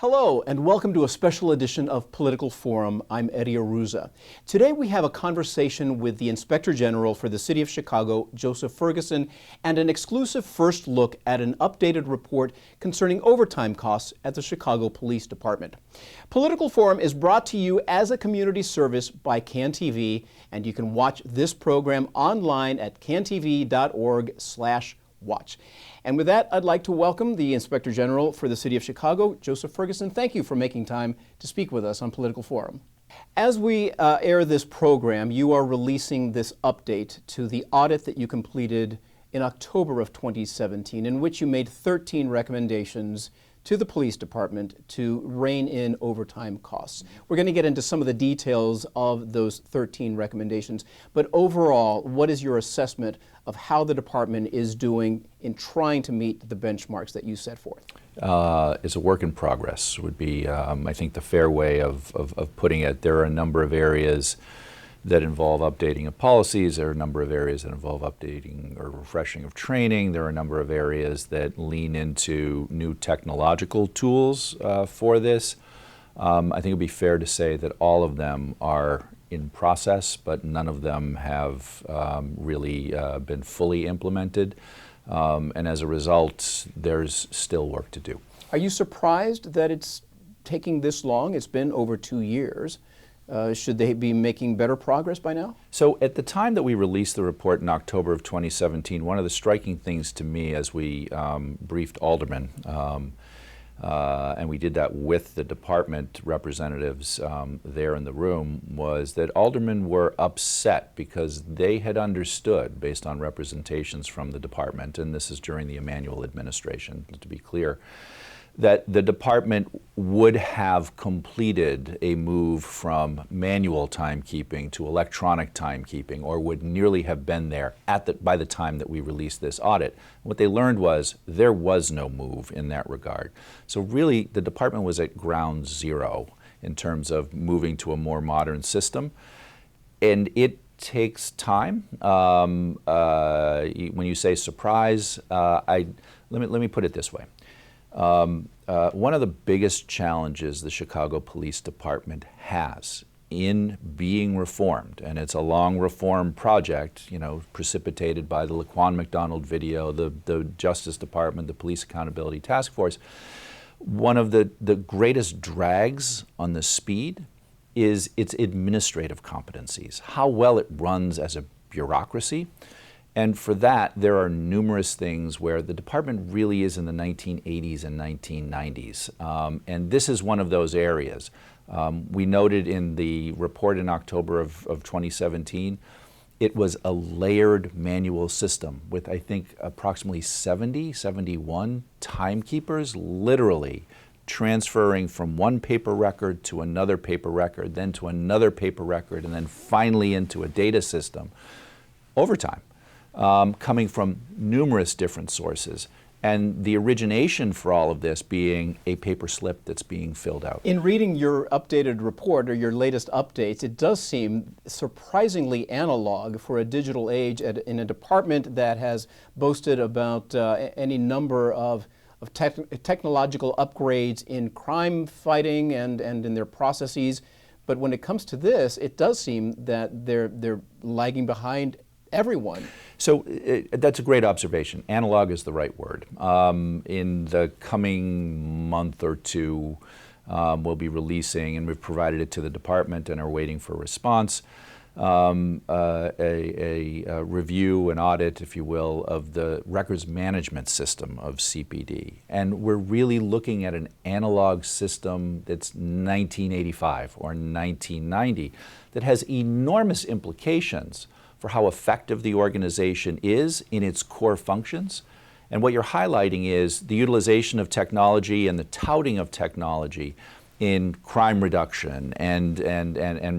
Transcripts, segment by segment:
Hello, and welcome to a special edition of Political Forum. I'm Eddie Arruza. Today we have a conversation with the Inspector General for the City of Chicago, Joseph Ferguson, and an exclusive first look at an updated report concerning overtime costs at the Chicago Police Department. Political Forum is brought to you as a community service by CAN-TV, and you can watch this program online at cantv.org/watch. And with that, I'd like to welcome the Inspector General for the City of Chicago, Joseph Ferguson. Thank you for making time to speak with us on Political Forum. As we air this program, you are releasing this update to the audit that you completed in October of 2017, in which you made 13 recommendations to the police department to rein in overtime costs. We're going to get into some of the details of those 13 recommendations, but overall, what is your assessment of how the department is doing in trying to meet the benchmarks that you set forth? It's a work in progress would be, I think, the fair way of putting it. There are a number of areas that involve updating of policies. There are a number of areas that involve updating or refreshing of training. There are a number of areas that lean into new technological tools for this. I think it would be fair to say that all of them are in process, but none of them have really been fully implemented. And as a result, there's still work to do. Are you surprised that it's taking this long? It's been over 2 years. Should they be making better progress by now? So at the time that we released the report in October of 2017, one of the striking things to me as we briefed aldermen, and we did that with the department representatives there in the room, was that aldermen were upset because they had understood, based on representations from the department, and this is during the Emanuel administration, to be clear, that the department would have completed a move from manual timekeeping to electronic timekeeping, or would nearly have been there by the time that we released this audit. What they learned was there was no move in that regard. So really, the department was at ground zero in terms of moving to a more modern system. And it takes time. When you say surprise, let me put it this way. One of the biggest challenges the Chicago Police Department has in being reformed, and it's a long reform project, precipitated by the Laquan McDonald video, the Justice Department, the Police Accountability Task Force. One of the greatest drags on the speed is its administrative competencies, how well it runs as a bureaucracy. And for that, there are numerous things where the department really is in the 1980s and 1990s. And this is one of those areas. We noted in the report in October of 2017, it was a layered manual system with, I think, approximately 71 timekeepers, literally transferring from one paper record to another paper record, then to another paper record, and then finally into a data system over time. Coming from numerous different sources, and the origination for all of this being a paper slip that's being filled out. In reading your updated report or your latest updates, it does seem surprisingly analog for a digital age in a department that has boasted about any number of technological upgrades in crime fighting and in their processes. But when it comes to this, it does seem that they're lagging behind everyone. So that's a great observation. Analog is the right word. In the coming month or two, we'll be releasing, and we've provided it to the department and are waiting for a response, a review, an audit, if you will, of the records management system of CPD. And we're really looking at an analog system that's 1985 or 1990 that has enormous implications for how effective the organization is in its core functions. And what you're highlighting is the utilization of technology and the touting of technology in crime reduction and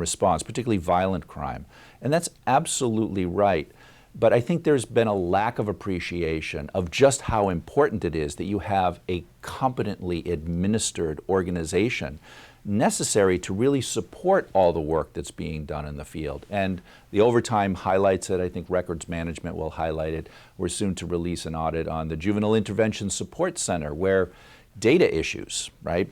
response, particularly violent crime. And that's absolutely right. But I think there's been a lack of appreciation of just how important it is that you have a competently administered organization necessary to really support all the work that's being done in the field. And the overtime highlights it. I think records management will highlight it. We're soon to release an audit on the Juvenile Intervention Support Center, where data issues, right?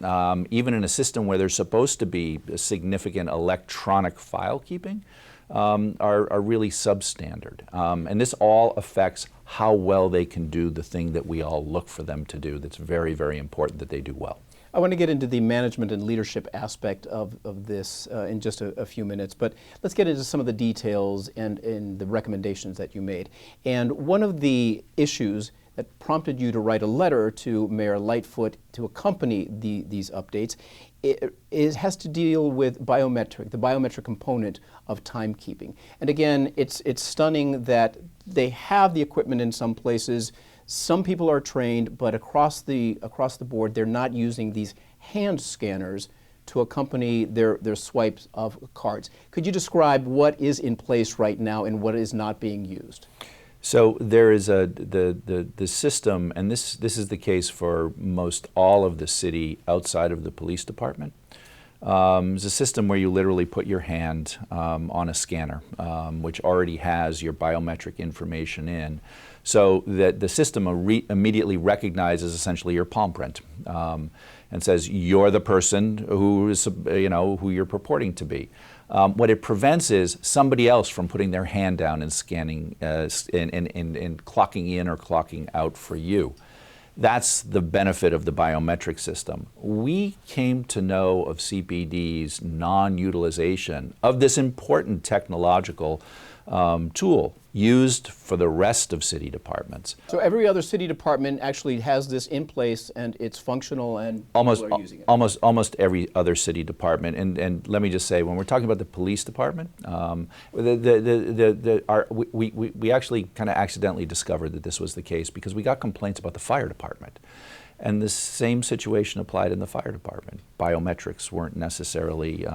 Even in a system where there's supposed to be a significant electronic file keeping, are really substandard. And this all affects how well they can do the thing that we all look for them to do. That's very, very important that they do well. I want to get into the management and leadership aspect of this in just a few minutes, but let's get into some of the details and the recommendations that you made. And one of the issues that prompted you to write a letter to Mayor Lightfoot to accompany these updates has to deal with the biometric component of timekeeping. And again, it's stunning that they have the equipment in some places. Some people are trained, but across the board, they're not using these hand scanners to accompany their swipes of cards. Could you describe what is in place right now and what is not being used? So there is the system, and this is the case for most all of the city outside of the police department. It's a system where you literally put your hand on a scanner, which already has your biometric information in, so that the system immediately recognizes essentially your palm print and says you're the person who is, who you're purporting to be. What it prevents is somebody else from putting their hand down and scanning and clocking in or clocking out for you. That's the benefit of the biometric system. We came to know of CPD's non-utilization of this important technological tool used for the rest of city departments. So every other city department actually has this in place and it's functional and people are using it. Almost every other city department. And let me just say, when we're talking about the police department, we actually kind of accidentally discovered that this was the case because we got complaints about the fire department. And the same situation applied in the fire department. Biometrics weren't necessarily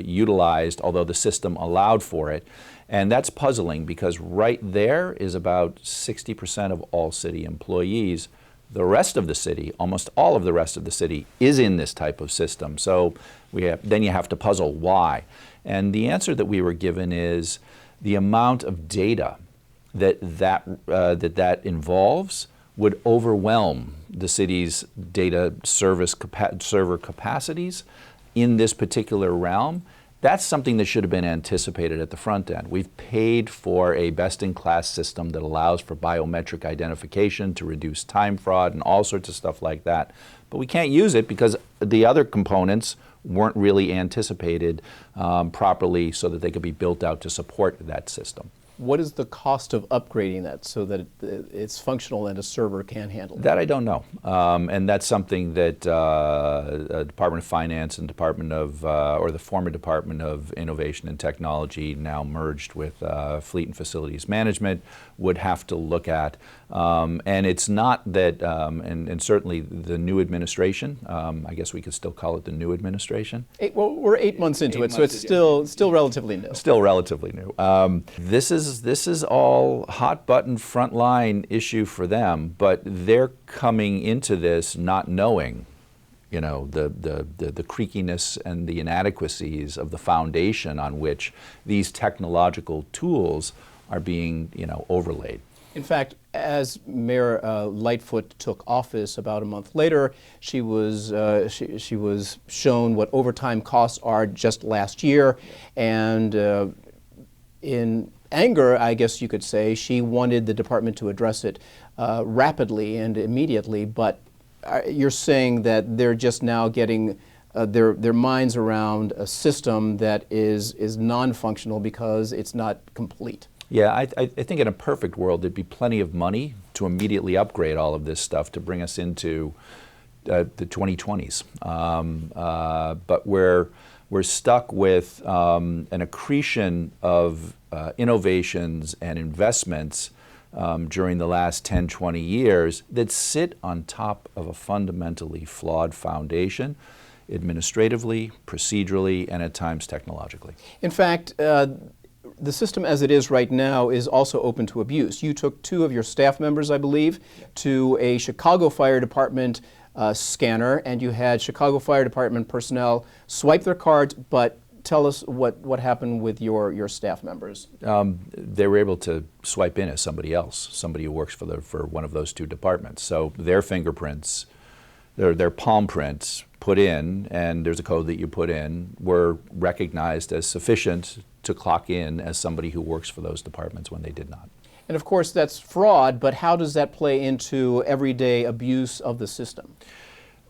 utilized, although the system allowed for it. And that's puzzling because right there is about 60% of all city employees. The rest of the city, almost all of the rest of the city, is in this type of system. So then you have to puzzle why. And the answer that we were given is the amount of data that involves would overwhelm the city's data server capacities in this particular realm. That's something that should have been anticipated at the front end. We've paid for a best-in-class system that allows for biometric identification to reduce time fraud and all sorts of stuff like that. But we can't use it because the other components weren't really anticipated properly so that they could be built out to support that system. What is the cost of upgrading that so that it's functional and a server can handle it? That I don't know. And that's something that Department of Finance and Department of, or the former Department of Innovation and Technology, now merged with Fleet and Facilities Management, would have to look at. And it's not that, and certainly the new administration, I guess we could still call it the new administration. Well, we're 8 months into it, so it's still relatively new. Still relatively new. This is all hot button frontline issue for them, but they're coming into this not knowing, the creakiness and the inadequacies of the foundation on which these technological tools are being, overlaid. In fact, as Mayor Lightfoot took office about a month later, she was shown what overtime costs are just last year, and in anger, I guess you could say, she wanted the department to address it rapidly and immediately, but you're saying that they're just now getting their minds around a system that is non-functional because it's not complete. Yeah, I think in a perfect world there'd be plenty of money to immediately upgrade all of this stuff to bring us into the 2020s. But we're stuck with an accretion of innovations and investments during the last 10, 20 years that sit on top of a fundamentally flawed foundation, administratively, procedurally, and at times technologically. In fact, the system as it is right now is also open to abuse. You took 2 of your staff members, I believe, to a Chicago Fire Department scanner, and you had Chicago Fire Department personnel swipe their cards, but tell us what happened with your staff members. They were able to swipe in as somebody else, somebody who works for one of those 2 departments. So their fingerprints their palm prints put in, and there's a code that you put in, were recognized as sufficient to clock in as somebody who works for those departments when they did not. And of course, that's fraud, but how does that play into everyday abuse of the system?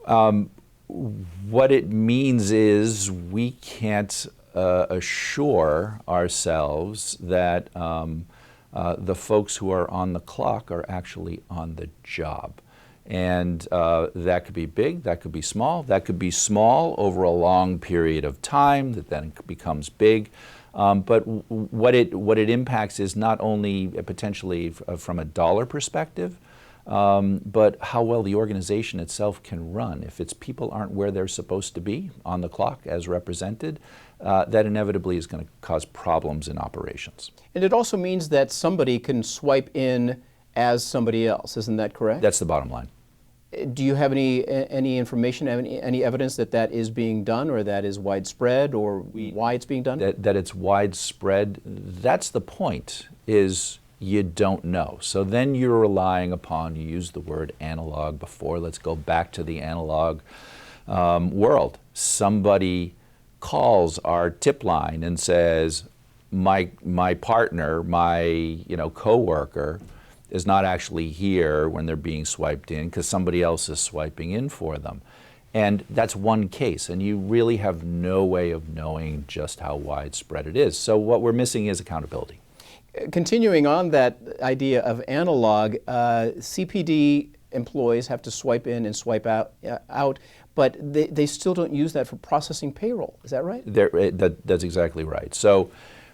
What it means is we can't assure ourselves that the folks who are on the clock are actually on the job. And that could be big, that could be small, that could be small over a long period of time that then becomes big. But what it impacts is not only potentially from a dollar perspective, but how well the organization itself can run. If its people aren't where they're supposed to be on the clock as represented, that inevitably is going to cause problems in operations. And it also means that somebody can swipe in as somebody else, isn't that correct? That's the bottom line. Do you have any information, any evidence that that is being done, or that is widespread, or why it's being done? That it's widespread, that's the point, is you don't know. So then you're relying upon, you used the word analog before, let's go back to the analog world. Somebody calls our tip line and says, my partner, my coworker, is not actually here when they're being swiped in because somebody else is swiping in for them. And that's one case, and you really have no way of knowing just how widespread it is. So what we're missing is accountability. Continuing on that idea of analog, CPD employees have to swipe in and swipe out, but they still don't use that for processing payroll. Is that right? That's exactly right. So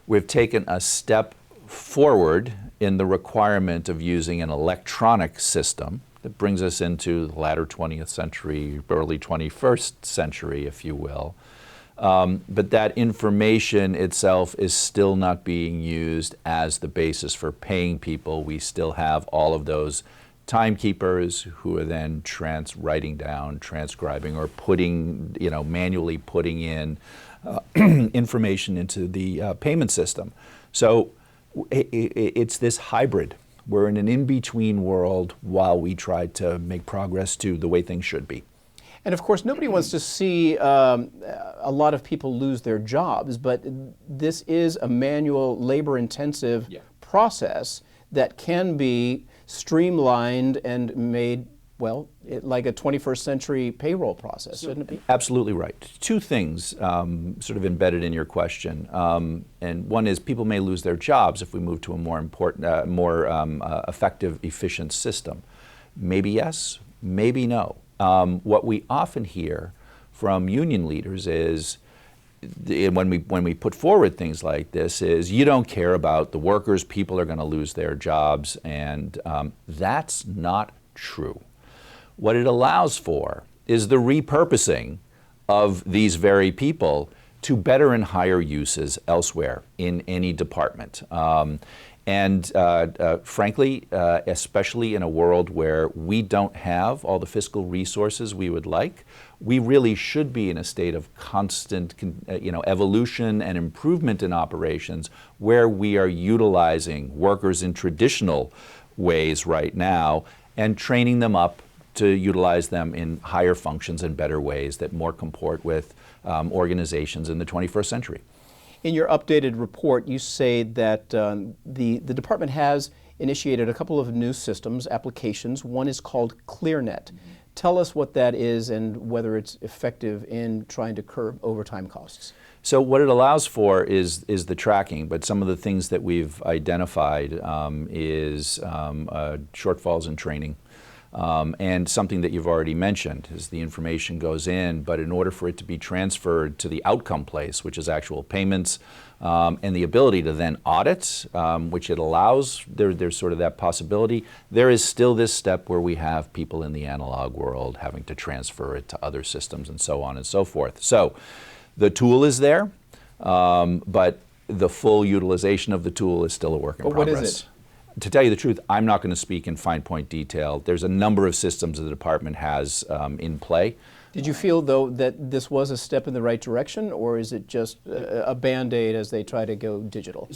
we've taken a step forward in the requirement of using an electronic system that brings us into the latter 20th century, early 21st century, if you will. But that information itself is still not being used as the basis for paying people. We still have all of those timekeepers who are then writing down, transcribing, or putting, manually putting in information into the payment system. So it's this hybrid. We're in an in-between world while we try to make progress to the way things should be. And of course, nobody wants to see a lot of people lose their jobs, but this is a manual, labor-intensive process that can be streamlined and made, well, like a 21st century payroll process, shouldn't it be? Absolutely right. Two things sort of embedded in your question. And one is people may lose their jobs if we move to a more effective, efficient system. Maybe yes, maybe no. What we often hear from union leaders is, when we put forward things like this, is you don't care about the workers, people are going to lose their jobs, and that's not true. What it allows for is the repurposing of these very people to better and higher uses elsewhere in any department. Frankly, especially in a world where we don't have all the fiscal resources we would like, we really should be in a state of constant evolution and improvement in operations where we are utilizing workers in traditional ways right now and training them up to utilize them in higher functions and better ways that more comport with organizations in the 21st century. In your updated report, you say that the department has initiated a couple of new systems, applications. One is called ClearNet. Tell us what that is and whether it's effective in trying to curb overtime costs. So what it allows for is the tracking, but some of the things that we've identified is shortfalls in training. And something that you've already mentioned is the information goes in, but in order for it to be transferred to the outcome place, which is actual payments, and the ability to then audit, which it allows, there's sort of that possibility. There is still this step where we have people in the analog world having to transfer it to other systems and so on and so forth. So the tool is there, but the full utilization of the tool is still a work in progress. What is it? To tell you the truth, I'm not going to speak in fine point detail. There's a number of systems the department has in play. Did you feel, though, that this was a step in the right direction, or is it just a Band-Aid as they try to go digital?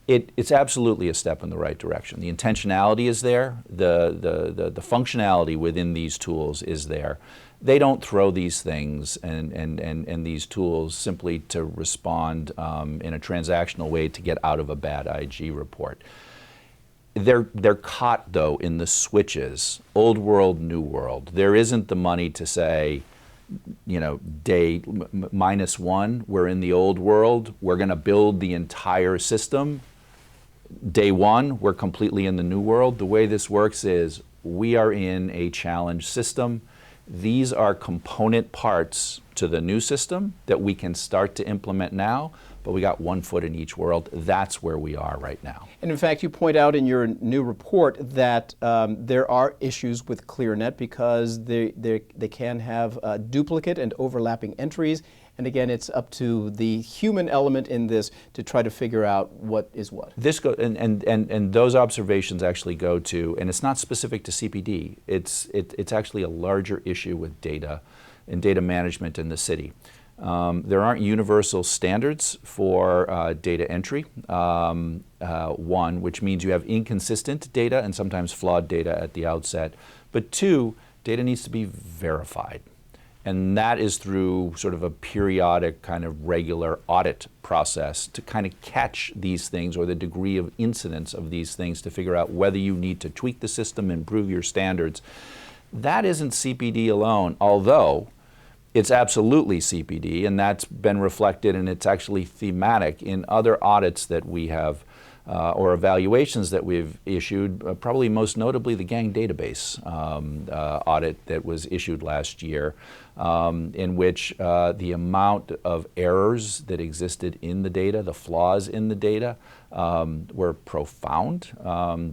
It's absolutely a step in the right direction. The intentionality is there. The functionality within these tools is there. They don't throw these things and these tools simply to respond in a transactional way to get out of a bad IG report. They're caught, though, in the switches, old world, new world. There isn't the money to say, you know, day -1, we're in the old world, we're going to build the entire system. Day 1, we're completely in the new world. The way this works is we are in a challenge system. These are component parts to the new system that we can start to implement now, but we got one foot in each world. That's where we are right now. And in fact, you point out in your new report that there are issues with ClearNet because they can have duplicate and overlapping entries. And again, it's up to the human element in this to try to figure out what is what. This and those observations actually go to, and it's not specific to CPD. It's actually a larger issue with data and data management in the city. There aren't universal standards for data entry, one, which means you have inconsistent data and sometimes flawed data at the outset. But two, data needs to be verified. And that is through sort of a periodic kind of regular audit process to kind of catch these things or the degree of incidence of these things to figure out whether you need to tweak the system, improve your standards. That isn't CPD alone, although it's absolutely CPD, and that's been reflected, and it's actually thematic in other audits that we have or evaluations that we've issued, probably most notably the gang database audit that was issued last year, in which the amount of errors that existed in the data, the flaws in the data, were profound.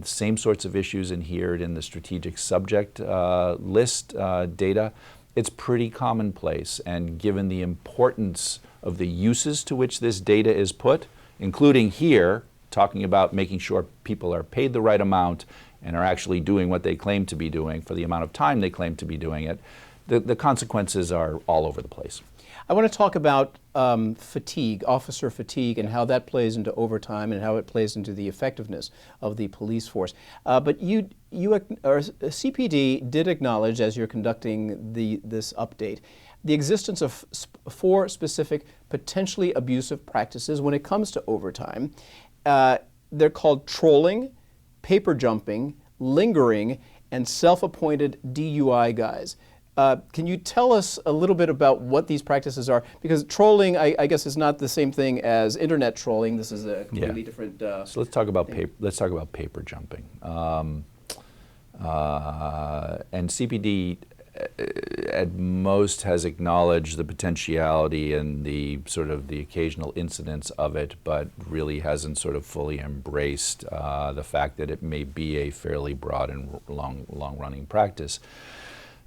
Same sorts of issues inhered in the strategic subject list data. It's pretty commonplace, and given the importance of the uses to which this data is put, including here, talking about making sure people are paid the right amount and are actually doing what they claim to be doing for the amount of time they claim to be doing it, the consequences are all over the place. I want to talk about fatigue, officer fatigue, and how that plays into overtime and how it plays into the effectiveness of the police force. But CPD did acknowledge, as you're conducting this update, the existence of 4 specific potentially abusive practices when it comes to overtime. They're called trolling, paper jumping, lingering, and self-appointed DUI guys. Can you tell us a little bit about what these practices are? Because trolling, I guess, is not the same thing as internet trolling. This is a completely different. So let's talk about paper jumping. And CPD at most has acknowledged the potentiality and the sort of the occasional incidence of it, but really hasn't sort of fully embraced the fact that it may be a fairly broad and long-running practice.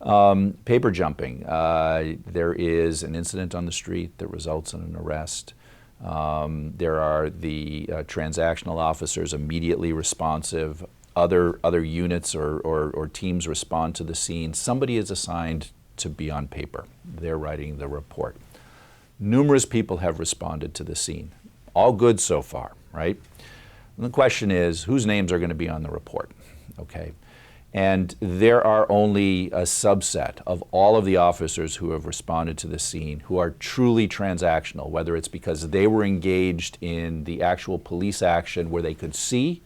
Paper jumping. There is an incident on the street that results in an arrest. There are the transactional officers immediately responsive. Other units or teams respond to the scene. Somebody is assigned to be on paper. They're writing the report. Numerous people have responded to the scene. All good so far, right? And the question is, whose names are going to be on the report? Okay. And there are only a subset of all of the officers who have responded to the scene who are truly transactional, whether it's because they were engaged in the actual police action where they could see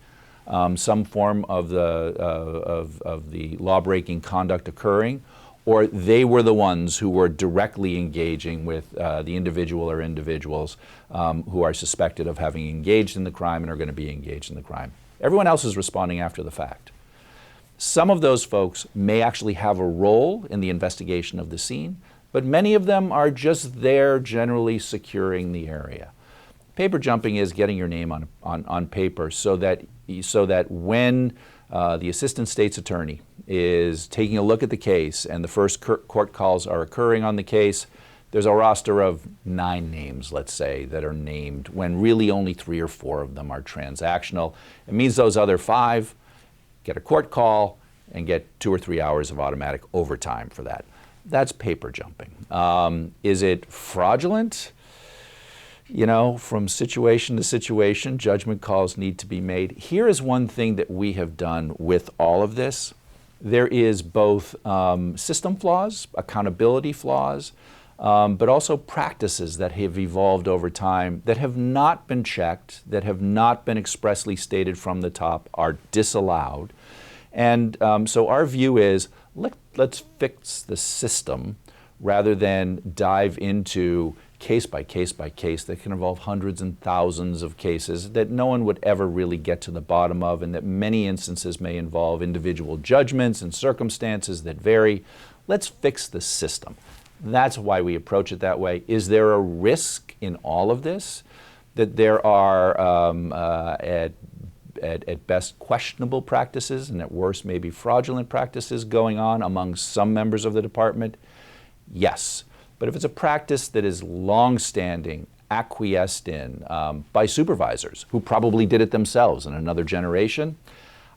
some form of the law-breaking conduct occurring, or they were the ones who were directly engaging with the individual or individuals who are suspected of having engaged in the crime and are going to be engaged in the crime. Everyone else is responding after the fact. Some of those folks may actually have a role in the investigation of the scene, but many of them are just there generally securing the area. Paper jumping is getting your name on paper so that when the assistant state's attorney is taking a look at the case and the first court calls are occurring on the case, there's a roster of 9 names, let's say, that are named when really only 3 or 4 of them are transactional. It means those other 5 get a court call and get 2 or 3 hours of automatic overtime for that. That's paper jumping. Is it fraudulent? You know, from situation to situation, judgment calls need to be made. Here is one thing that we have done with all of this. There is both system flaws, accountability flaws, but also practices that have evolved over time that have not been checked, that have not been expressly stated from the top, are disallowed. And so our view is, let's fix the system rather than dive into case by case by case that can involve hundreds and thousands of cases that no one would ever really get to the bottom of, and that many instances may involve individual judgments and circumstances that vary. Let's fix the system. That's why we approach it that way. Is there a risk in all of this that there are at best questionable practices and at worst maybe fraudulent practices going on among some members of the department? Yes. But if it's a practice that is long-standing, acquiesced in by supervisors who probably did it themselves in another generation,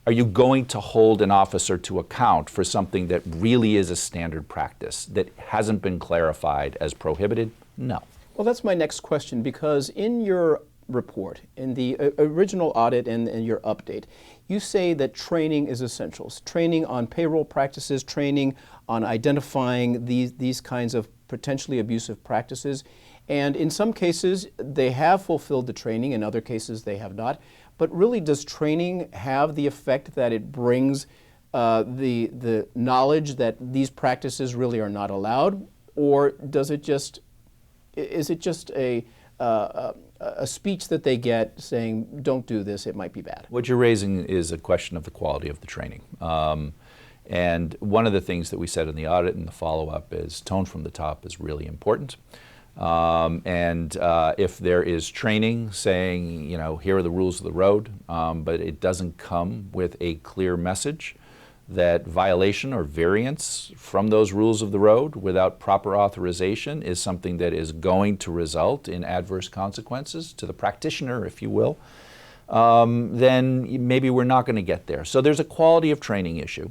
are you going to hold an officer to account for something that really is a standard practice that hasn't been clarified as prohibited? No. Well, that's my next question, because in your report, in the original audit and your update, you say that training is essential. Training on payroll practices, training on identifying these kinds of potentially abusive practices. And in some cases, they have fulfilled the training. In other cases, they have not. But really, does training have the effect that it brings the knowledge that these practices really are not allowed? Or is it just a speech that they get saying, don't do this, it might be bad? What you're raising is a question of the quality of the training. And one of the things that we said in the audit and the follow-up is tone from the top is really important. If there is training saying, you know, here are the rules of the road, but it doesn't come with a clear message that violation or variance from those rules of the road without proper authorization is something that is going to result in adverse consequences to the practitioner, if you will, then maybe we're not going to get there. So there's a quality of training issue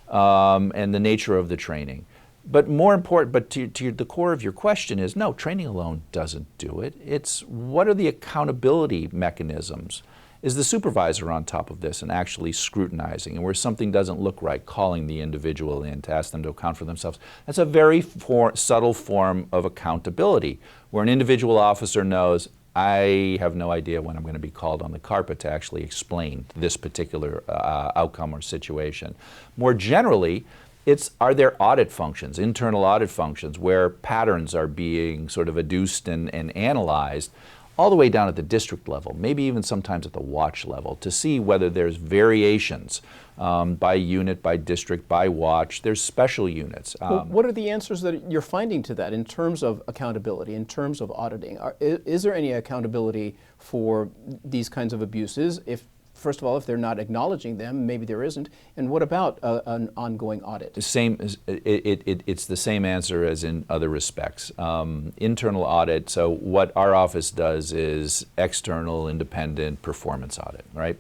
and the nature of the training. But more important, but to the core of your question is, no, training alone doesn't do it. It's what are the accountability mechanisms? Is the supervisor on top of this and actually scrutinizing? And where something doesn't look right, calling the individual in to ask them to account for themselves. That's a very subtle form of accountability, where an individual officer knows, I have no idea when I'm going to be called on the carpet to actually explain this particular outcome or situation. More generally, are there audit functions, internal audit functions, where patterns are being sort of adduced and analyzed all the way down at the district level, maybe even sometimes at the watch level, to see whether there's variations by unit, by district, by watch. There's special units. Well, what are the answers that you're finding to that in terms of accountability, in terms of auditing? Is there any accountability for these kinds of abuses? First of all, if they're not acknowledging them, maybe there isn't. And what about an ongoing audit? It's the same answer as in other respects. Internal audit, so what our office does is external, independent performance audit, right?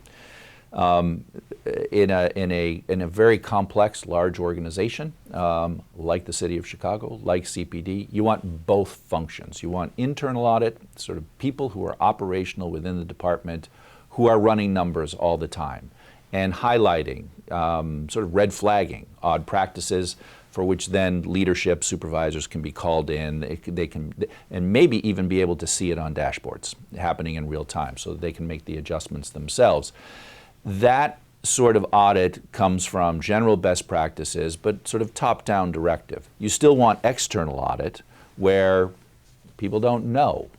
In a very complex, large organization, like the City of Chicago, like CPD, you want both functions. You want internal audit, sort of people who are operational within the department, who are running numbers all the time and highlighting, sort of red flagging odd practices for which then leadership, supervisors can be called in. They can, and maybe even be able to see it on dashboards happening in real time so that they can make the adjustments themselves. That sort of audit comes from general best practices, but sort of top-down directive. You still want external audit where people don't know,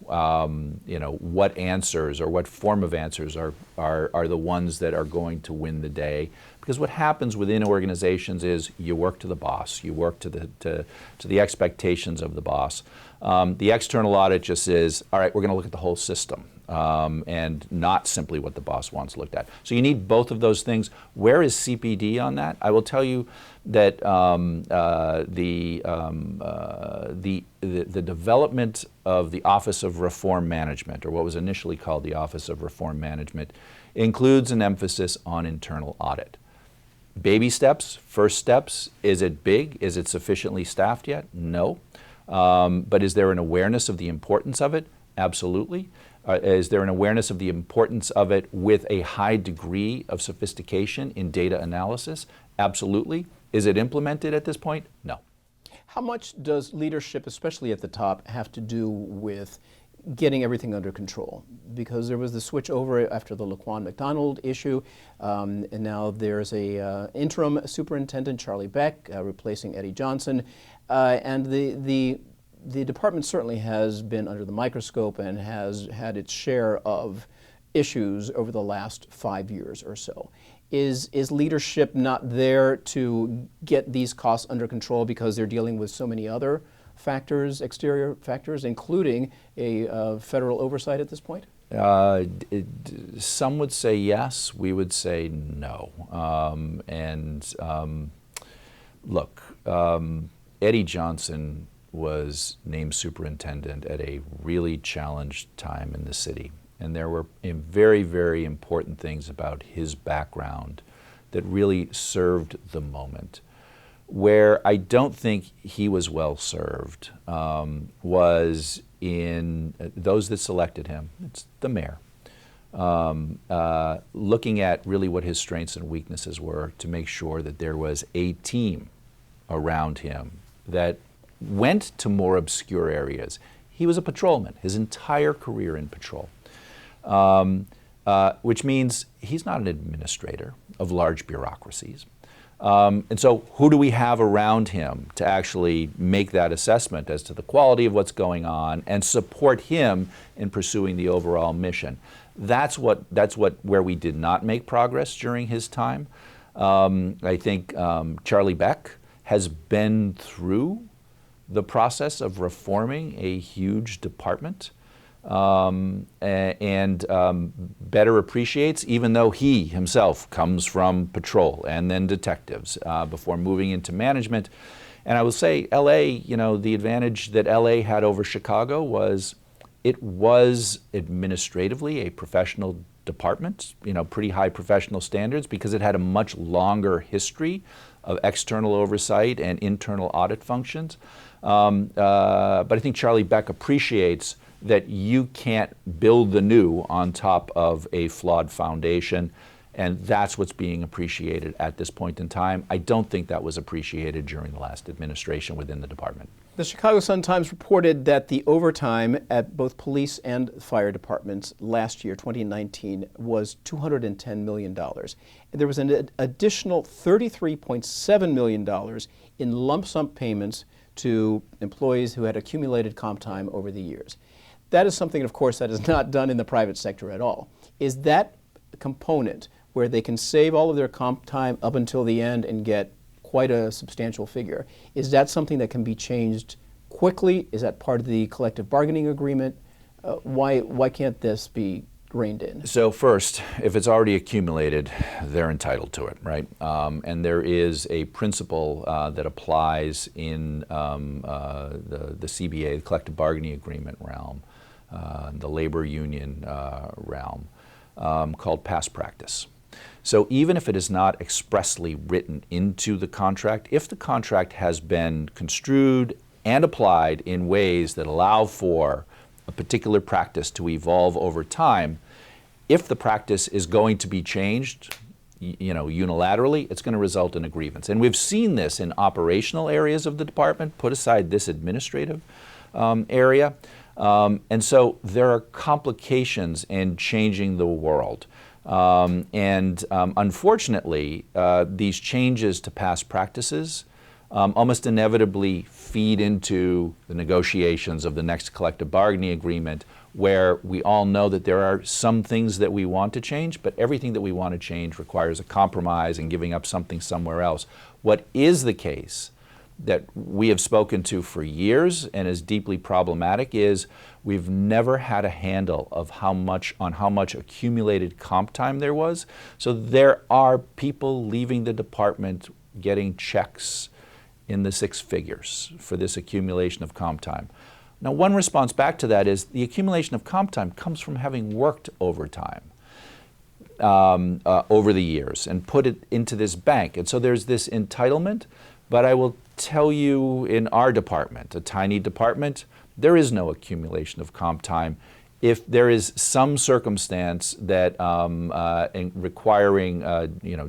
what answers or what form of answers are the ones that are going to win the day. Because what happens within organizations is you work to the boss, you work to the expectations of the boss. The external audit just is, all right, we're going to look at the whole system. And not simply what the boss wants looked at. So you need both of those things. Where is CPD on that? I will tell you that the development of the Office of Reform Management, or what was initially called the Office of Reform Management, includes an emphasis on internal audit. Baby steps, first steps. Is it big? Is it sufficiently staffed yet? No. But is there an awareness of the importance of it? Absolutely. Is there an awareness of the importance of it with a high degree of sophistication in data analysis? Absolutely. Is it implemented at this point? No. How much does leadership, especially at the top, have to do with getting everything under control? Because there was the switch over after the Laquan McDonald issue, and now there's a interim superintendent, Charlie Beck, replacing Eddie Johnson, and the department certainly has been under the microscope and has had its share of issues over the last 5 years or so. Is leadership not there to get these costs under control because they're dealing with so many other factors, exterior factors, including a federal oversight at this point? Some would say yes, we would say no. Look, Eddie Johnson was named superintendent at a really challenged time in the city. And there were very, very important things about his background that really served the moment. Where I don't think he was well served was in those that selected him, it's the mayor, looking at really what his strengths and weaknesses were to make sure that there was a team around him that went to more obscure areas. He was a patrolman, his entire career in patrol. Which means he's not an administrator of large bureaucracies. And so who do we have around him to actually make that assessment as to the quality of what's going on and support him in pursuing the overall mission? That's where we did not make progress during his time. I think Charlie Beck has been through the process of reforming a huge department. Better appreciates, even though he himself comes from patrol and then detectives before moving into management. And I will say LA, the advantage that LA had over Chicago was it was administratively a professional department, pretty high professional standards because it had a much longer history of external oversight and internal audit functions. But I think Charlie Beck appreciates that you can't build the new on top of a flawed foundation, and that's what's being appreciated at this point in time. I don't think that was appreciated during the last administration within the department. The Chicago Sun-Times reported that the overtime at both police and fire departments last year, 2019, was $210 million. There was an additional $33.7 million in lump sum payments to employees who had accumulated comp time over the years. That is something, of course, that is not done in the private sector at all. Is that a component where they can save all of their comp time up until the end and get quite a substantial figure? Is that something that can be changed quickly? Is that part of the collective bargaining agreement? Why can't this be reined in? So first, if it's already accumulated, they're entitled to it, right? And there is a principle that applies in the CBA, the collective bargaining agreement realm, the labor union realm, called past practice. So even if it is not expressly written into the contract, if the contract has been construed and applied in ways that allow for a particular practice to evolve over time, if the practice is going to be changed, unilaterally, it's going to result in a grievance. And we've seen this in operational areas of the department, put aside this administrative area. And so there are complications in changing the world. Unfortunately, these changes to past practices almost inevitably feed into the negotiations of the next collective bargaining agreement, where we all know that there are some things that we want to change, but everything that we want to change requires a compromise and giving up something somewhere else. What is the case that we have spoken to for years and is deeply problematic is we've never had a handle of how much accumulated comp time there was. So there are people leaving the department getting checks in the six figures for this accumulation of comp time. Now, one response back to that is the accumulation of comp time comes from having worked overtime over the years and put it into this bank. And so there's this entitlement, but I will tell you, in our department, a tiny department, there is no accumulation of comp time. If there is some circumstance that requiring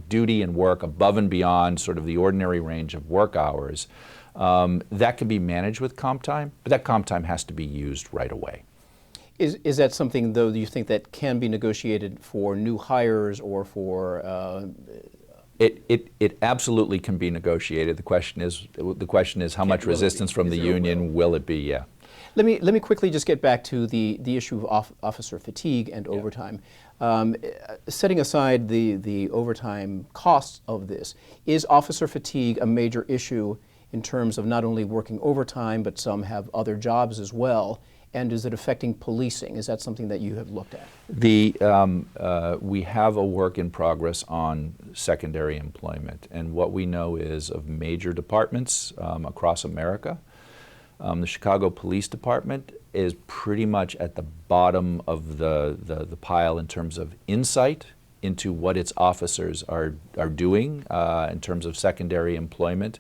duty and work above and beyond sort of the ordinary range of work hours, that can be managed with comp time, but that comp time has to be used right away. Is that something, though, you think that can be negotiated for new hires or for? It absolutely can be negotiated. The question is how much resistance from the union will it be? Yeah. Let me quickly just get back to the issue of officer fatigue and overtime. Setting aside the overtime costs of this, is officer fatigue a major issue in terms of not only working overtime, but some have other jobs as well? And is it affecting policing? Is that something that you have looked at? We have a work in progress on secondary employment, and what we know is of major departments across America, the Chicago Police Department is pretty much at the bottom of the pile in terms of insight into what its officers are doing in terms of secondary employment.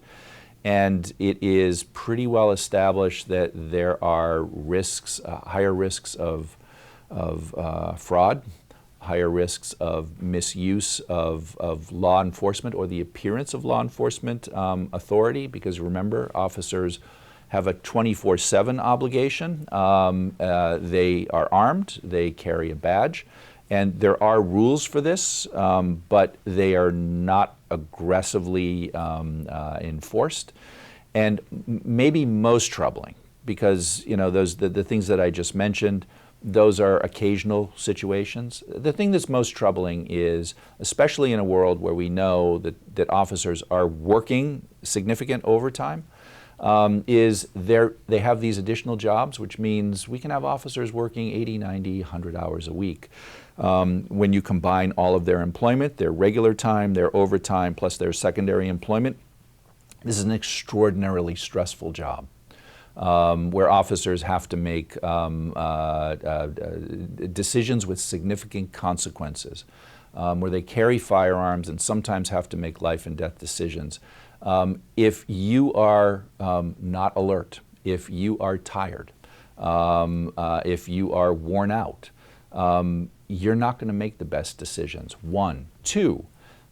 And it is pretty well established that there are risks, higher risks of fraud, higher risks of misuse of law enforcement or the appearance of law enforcement authority, because remember, officers have a 24/7 obligation. They are armed, they carry a badge, and there are rules for this, but they are not aggressively enforced. And maybe most troubling, because the things that I just mentioned, those are occasional situations. The thing that's most troubling is, especially in a world where we know that officers are working significant overtime, is they have these additional jobs, which means we can have officers working 80, 90, 100 hours a week. When you combine all of their employment, their regular time, their overtime, plus their secondary employment, this is an extraordinarily stressful job, where officers have to make decisions with significant consequences, where they carry firearms and sometimes have to make life and death decisions. If you are not alert, if you are tired, if you are worn out, you're not going to make the best decisions. One. Two,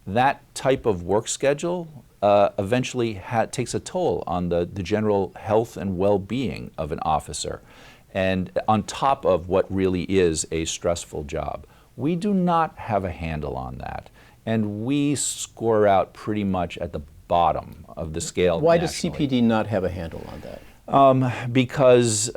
that type of work schedule eventually takes a toll on the general health and well-being of an officer, and on top of what really is a stressful job. We do not have a handle on that, and we score out pretty much at the bottom of the scale. Why nationally. does CPD not have a handle on that? Because,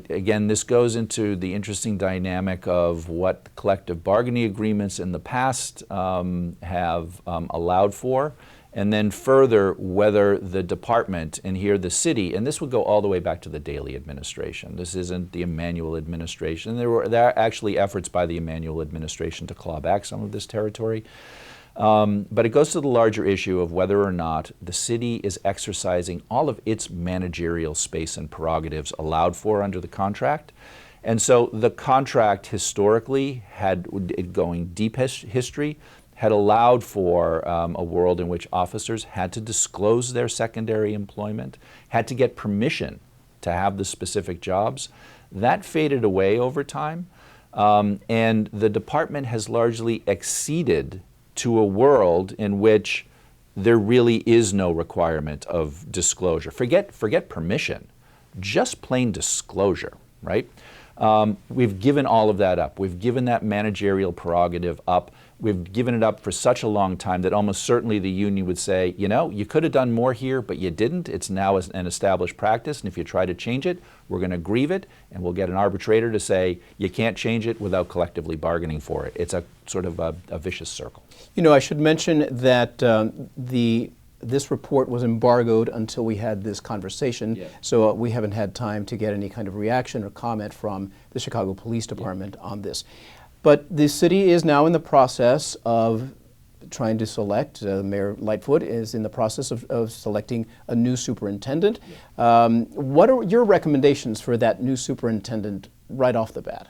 again, this goes into the interesting dynamic of what collective bargaining agreements in the past have allowed for, and then further whether the department, and here the city, and this would go all the way back to the Daley administration. This isn't the Emanuel administration. There are actually efforts by the Emanuel administration to claw back some of this territory. But it goes to the larger issue of whether or not the city is exercising all of its managerial space and prerogatives allowed for under the contract. And so the contract historically had, going deep history, had allowed for a world in which officers had to disclose their secondary employment, had to get permission to have the specific jobs. That faded away over time, and the department has largely acceded to a world in which there really is no requirement of disclosure. Forget permission, just plain disclosure, right? We've given all of that up. We've given that managerial prerogative up. We've given it up for such a long time that almost certainly the union would say, you could have done more here, but you didn't. It's now an established practice, and if you try to change it, we're going to grieve it, and we'll get an arbitrator to say you can't change it without collectively bargaining for it. It's a sort of a vicious circle. I should mention that this report was embargoed until we had this conversation, so we haven't had time to get any kind of reaction or comment from the Chicago Police Department on this. But the city is now in the process of trying to select, Mayor Lightfoot is in the process of selecting a new superintendent. What are your recommendations for that new superintendent right off the bat?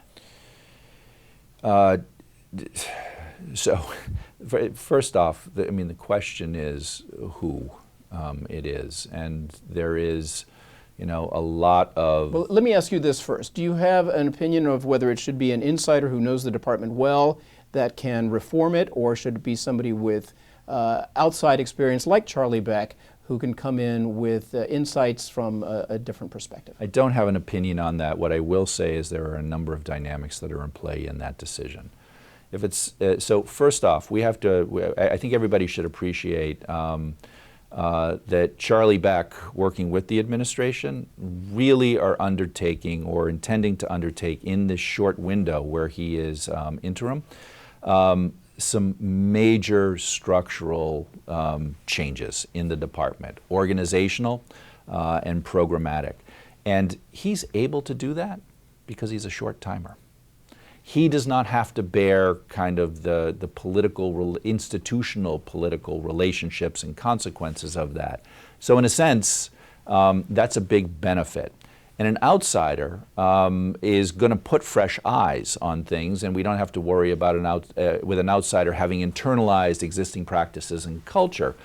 So, first off, the question is who it is, and there is, a lot of... Well, let me ask you this first. Do you have an opinion of whether it should be an insider who knows the department well that can reform it, or should it be somebody with outside experience like Charlie Beck who can come in with insights from a different perspective? I don't have an opinion on that. What I will say is there are a number of dynamics that are in play in that decision. If it's so, first off, I think everybody should appreciate that Charlie Beck, working with the administration, really are undertaking or intending to undertake in this short window where he is interim, some major structural changes in the department, organizational and programmatic. And he's able to do that because he's a short timer. He does not have to bear kind of the institutional political relationships and consequences of that. So in a sense, that's a big benefit. And an outsider is going to put fresh eyes on things, and we don't have to worry about with an outsider having internalized existing practices and culture.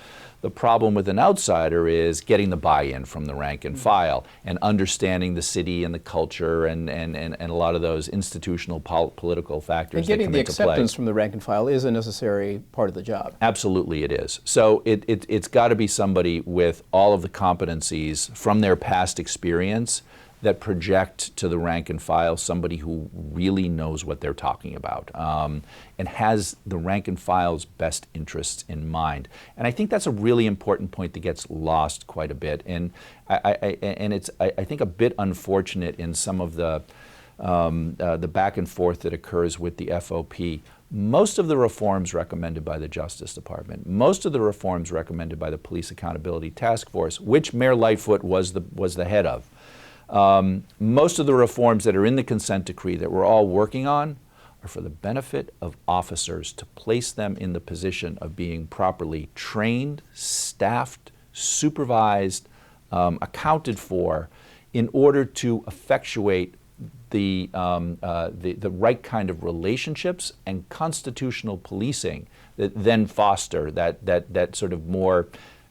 The problem with an outsider is getting the buy-in from the rank and file and understanding the city and the culture and a lot of those institutional political factors and that getting come the into play. acceptance from the rank and file is a necessary part of the job. Absolutely it is. So it's got to be somebody with all of the competencies from their past experience that project to the rank and file, somebody who really knows what they're talking about and has the rank and file's best interests in mind. And I think that's a really important point that gets lost quite a bit. And it's I think a bit unfortunate in some of the back and forth that occurs with the FOP. Most of the reforms recommended by the Justice Department, most of the reforms recommended by the Police Accountability Task Force, which Mayor Lightfoot was the head of, most of the reforms that are in the consent decree that we're all working on are for the benefit of officers, to place them in the position of being properly trained, staffed, supervised, accounted for, in order to effectuate the right kind of relationships and constitutional policing that then foster that sort of more,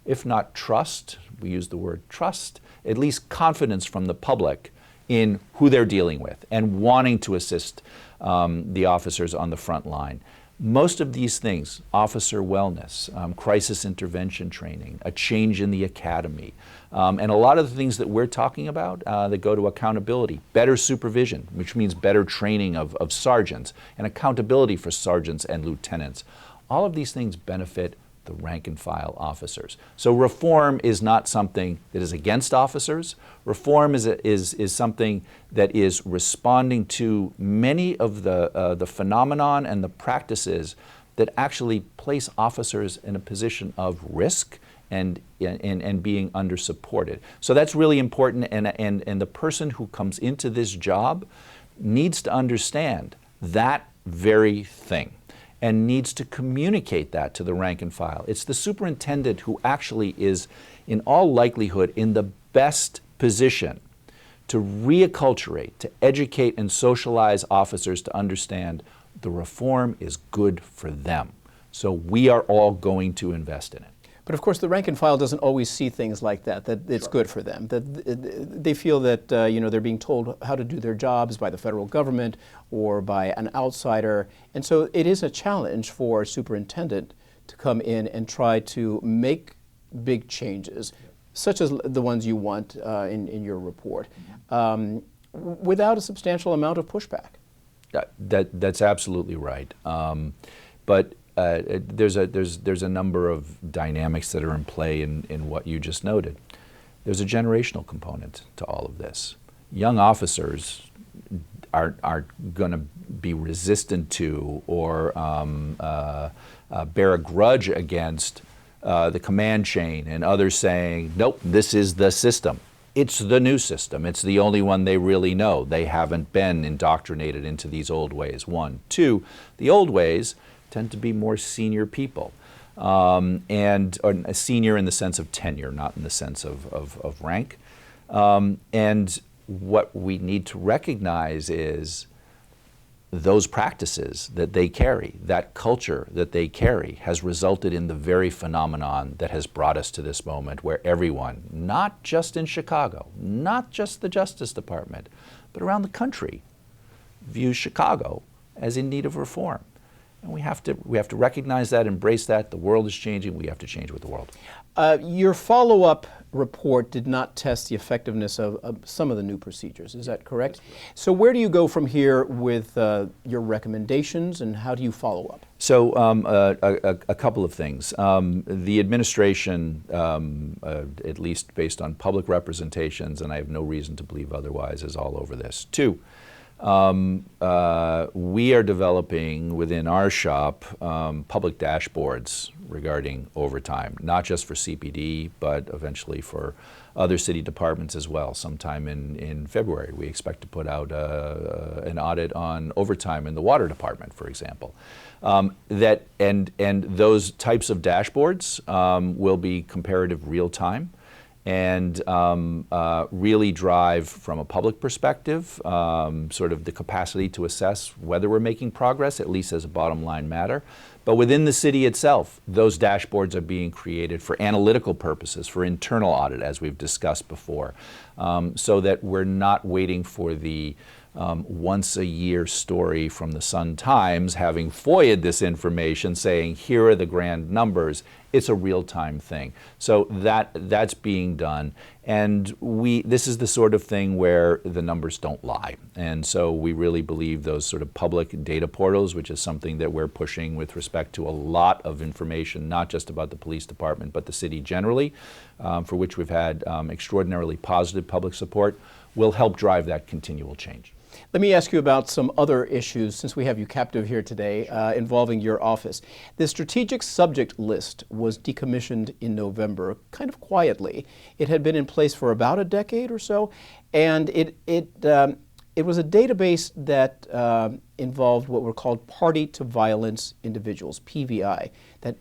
if not trust, we use the word trust, at least confidence from the public in who they're dealing with and wanting to assist the officers on the front line. Most of these things, officer wellness, crisis intervention training, a change in the academy, and a lot of the things that we're talking about that go to accountability, better supervision, which means better training of sergeants, and accountability for sergeants and lieutenants. All of these things benefit the rank and file officers. So reform is not something that is against officers. Reform is something that is responding to many of the phenomenon and the practices that actually place officers in a position of risk and being under supported. So that's really important, and the person who comes into this job needs to understand that very thing and needs to communicate that to the rank and file. It's the superintendent who actually is, in all likelihood, in the best position to reacculturate, to educate and socialize officers to understand the reform is good for them. So we are all going to invest in it. But of course, the rank and file doesn't always see things like that, that it's Sure. good for them, that they feel that they're being told how to do their jobs by the federal government or by an outsider. And so it is a challenge for a superintendent to come in and try to make big changes, such as the ones you want in your report, without a substantial amount of pushback. That's absolutely right. But there's a number of dynamics that are in play in what you just noted. There's a generational component to all of this. Young officers are going to be resistant to or bear a grudge against the command chain and others saying, nope, this is the system. It's the new system. It's the only one they really know. They haven't been indoctrinated into these old ways, one. Two, the old ways tend to be more senior people, or senior in the sense of tenure, not in the sense of rank. And what we need to recognize is those practices that they carry, that culture that they carry, has resulted in the very phenomenon that has brought us to this moment where everyone, not just in Chicago, not just the Justice Department, but around the country, views Chicago as in need of reform. And we have to recognize that, embrace that. The world is changing. We have to change with the world. Your follow-up report did not test the effectiveness of some of the new procedures. Is that correct? So where do you go from here with your recommendations, and how do you follow up? So a couple of things. The administration, at least based on public representations, and I have no reason to believe otherwise, is all over this. Two, we are developing within our shop public dashboards regarding overtime, not just for CPD, but eventually for other city departments as well. Sometime in February, we expect to put out an audit on overtime in the water department, for example. And those types of dashboards will be comparative real time, and really drive, from a public perspective, sort of the capacity to assess whether we're making progress, at least as a bottom line matter. But within the city itself, those dashboards are being created for analytical purposes, for internal audit, as we've discussed before, so that we're not waiting for the once-a-year story from the Sun-Times, having FOIA'd this information, saying, here are the grand numbers. It's a real-time thing. So that's being done. And this is the sort of thing where the numbers don't lie. And so we really believe those sort of public data portals, which is something that we're pushing with respect to a lot of information, not just about the police department, but the city generally, for which we've had extraordinarily positive public support, will help drive that continual change. Let me ask you about some other issues, since we have you captive here today, involving your office. The strategic subject list was decommissioned in November, kind of quietly. It had been in place for about a decade or so, and it was a database that involved what were called party-to-violence individuals, PVI, that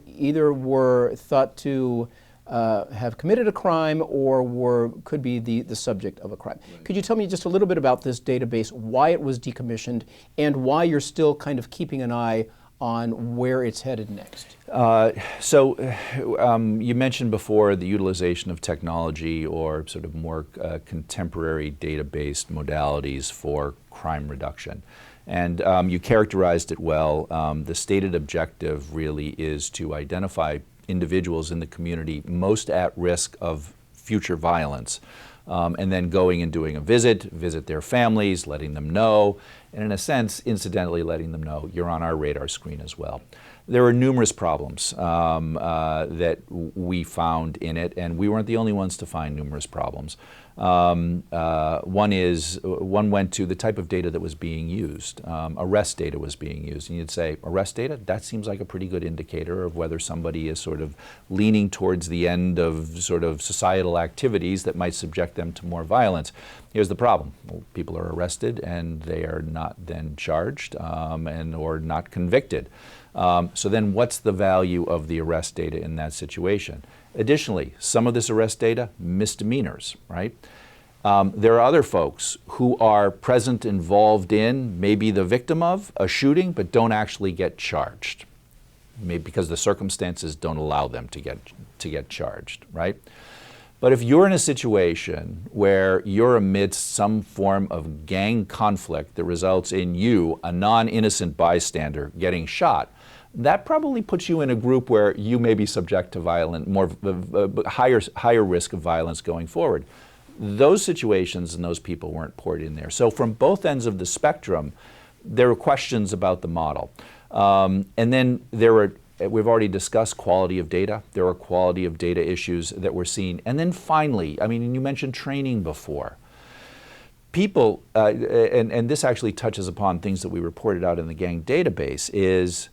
either were thought to have committed a crime or could be the subject of a crime. Right. Could you tell me just a little bit about this database, why it was decommissioned, and why you're still kind of keeping an eye on where it's headed next? You mentioned before the utilization of technology or sort of more contemporary data-based modalities for crime reduction. And you characterized it well. The stated objective really is to identify individuals in the community most at risk of future violence, and then going and doing a visit their families, letting them know, and in a sense, incidentally letting them know you're on our radar screen as well. There are numerous problems that we found in it, and we weren't the only ones to find numerous problems. One went to the type of data that was being used. Arrest data was being used, and you'd say, arrest data? That seems like a pretty good indicator of whether somebody is sort of leaning towards the end of sort of societal activities that might subject them to more violence. Here's the problem. Well, people are arrested and they are not then charged or not convicted. So then what's the value of the arrest data in that situation? Additionally, some of this arrest data, misdemeanors, right? There are other folks who are present, involved in, maybe the victim of a shooting, but don't actually get charged, maybe because the circumstances don't allow them to get charged, right? But if you're in a situation where you're amidst some form of gang conflict that results in you, a non-innocent bystander, getting shot, that probably puts you in a group where you may be subject to higher risk of violence going forward. Those situations and those people weren't poured in there. So from both ends of the spectrum, there were questions about the model. And then we've already discussed quality of data. There are quality of data issues that we're seeing. And then finally, I mean, you mentioned training before. People, and this actually touches upon things that we reported out in the gang database, is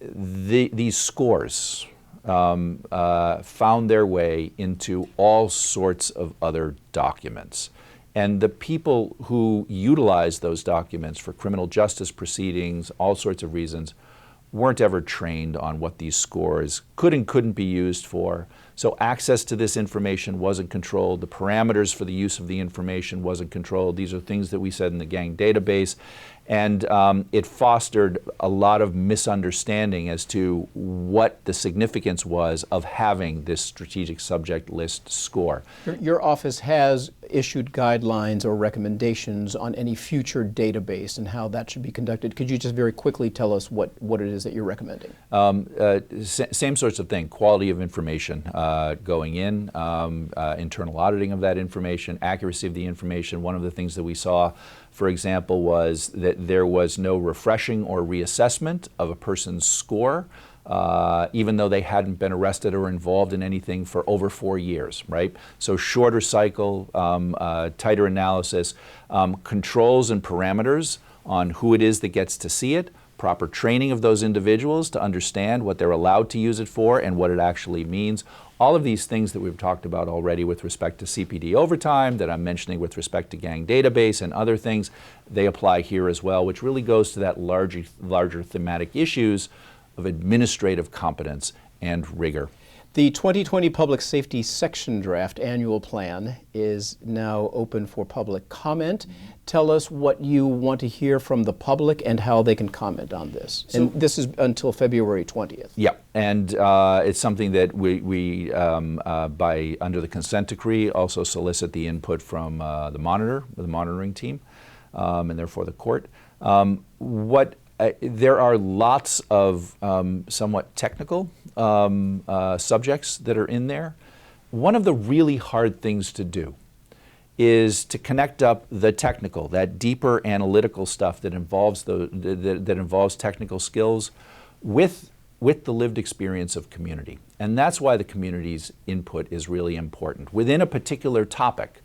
these scores found their way into all sorts of other documents. And the people who utilize those documents for criminal justice proceedings, all sorts of reasons, weren't ever trained on what these scores could and couldn't be used for. So access to this information wasn't controlled. The parameters for the use of the information wasn't controlled. These are things that we said in the gang database. And it fostered a lot of misunderstanding as to what the significance was of having this strategic subject list score. Your office has issued guidelines or recommendations on any future database and how that should be conducted. Could you just very quickly tell us what it is that you're recommending? Same sorts of thing, quality of information going in, internal auditing of that information, accuracy of the information. One of the things that we saw, for example, was that there was no refreshing or reassessment of a person's score, even though they hadn't been arrested or involved in anything for over 4 years, right? So shorter cycle, tighter analysis, controls and parameters on who it is that gets to see it, proper training of those individuals to understand what they're allowed to use it for and what it actually means. All of these things that we've talked about already with respect to CPD overtime, that I'm mentioning with respect to gang database and other things, they apply here as well, which really goes to that larger thematic issues of administrative competence and rigor. The 2020 Public Safety Section Draft Annual Plan is now open for public comment. Tell us what you want to hear from the public and how they can comment on this. And this is until February 20th. Yeah, and it's something that we under the consent decree, also solicit the input from the monitoring team, and therefore the court. There are lots of somewhat technical subjects that are in there. One of the really hard things to do is to connect up the technical, that deeper analytical stuff that involves that involves technical skills, with the lived experience of community. And that's why the community's input is really important. Within a particular topic,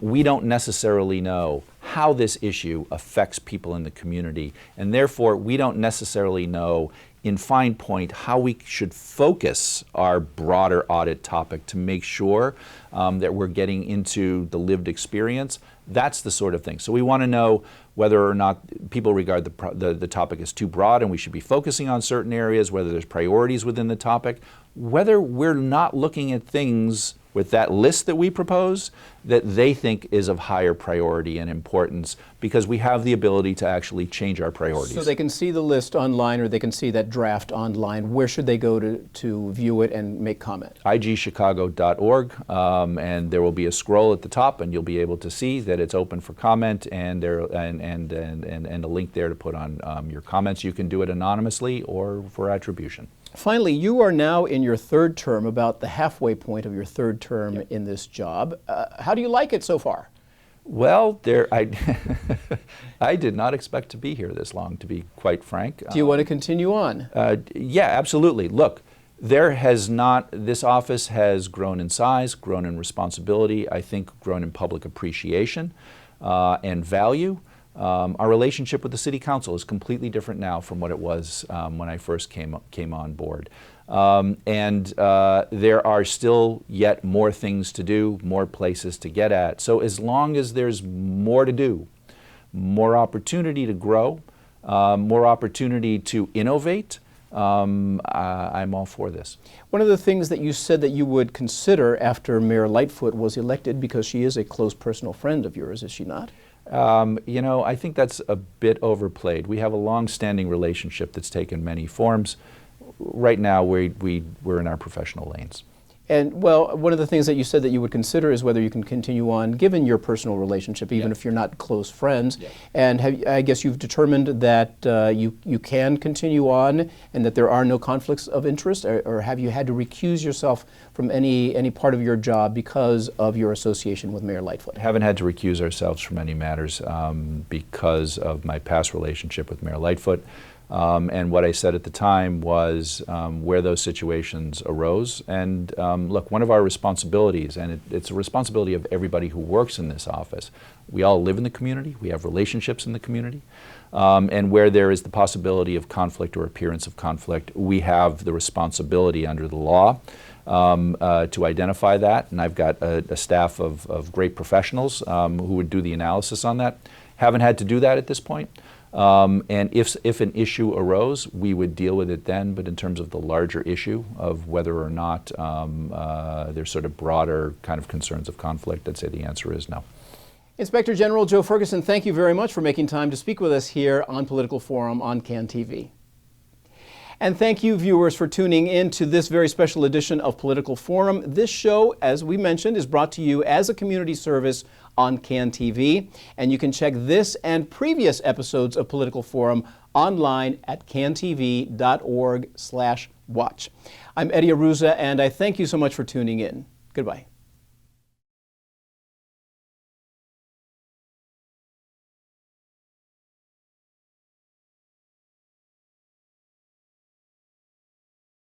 we don't necessarily know how this issue affects people in the community, and therefore we don't necessarily know in fine point how we should focus our broader audit topic to make sure that we're getting into the lived experience. That's the sort of thing. So we want to know whether or not people regard the topic as too broad and we should be focusing on certain areas, whether there's priorities within the topic, whether we're not looking at things with that list that we propose that they think is of higher priority and importance, because we have the ability to actually change our priorities. So they can see the list online, or they can see that draft online. Where should they go to view it and make comment? igchicago.org, and there will be a scroll at the top, and you'll be able to see that it's open for comment, and a link there to put on your comments. You can do it anonymously or for attribution. Finally, you are now in your third term, about the halfway point of your third term in this job. How do you like it so far? Well, I did not expect to be here this long, to be quite frank. Do you want to continue on? Yeah, absolutely. Look, this office has grown in size, grown in responsibility, I think grown in public appreciation and value. Our relationship with the City Council is completely different now from what it was when I first came on board. There are still yet more things to do, more places to get at. So as long as there's more to do, more opportunity to grow, more opportunity to innovate, I'm all for this. One of the things that you said that you would consider after Mayor Lightfoot was elected, because she is a close personal friend of yours, is she not? You know, I think that's a bit overplayed. We have a long-standing relationship that's taken many forms. Right now, we're in our professional lanes. And, well, one of the things that you said that you would consider is whether you can continue on, given your personal relationship, even if you're not close friends. Yeah. And I guess you've determined that you can continue on and that there are no conflicts of interest, or have you had to recuse yourself from any part of your job because of your association with Mayor Lightfoot? Haven't had to recuse ourselves from any matters because of my past relationship with Mayor Lightfoot. And what I said at the time was where those situations arose. And look, one of our responsibilities, and it's a responsibility of everybody who works in this office, we all live in the community, we have relationships in the community, and where there is the possibility of conflict or appearance of conflict, we have the responsibility under the law to identify that. And I've got a staff of great professionals who would do the analysis on that. Haven't had to do that at this point. And if an issue arose, we would deal with it then. But in terms of the larger issue of whether or not there's sort of broader kind of concerns of conflict, I'd say the answer is no. Inspector General Joe Ferguson, thank you very much for making time to speak with us here on Political Forum on CAN TV. And thank you, viewers, for tuning in to this very special edition of Political Forum. This show, as we mentioned, is brought to you as a community service on CAN TV. And you can check this and previous episodes of Political Forum online at cantv.org/watch. I'm Eddie Arruza, and I thank you so much for tuning in. Goodbye.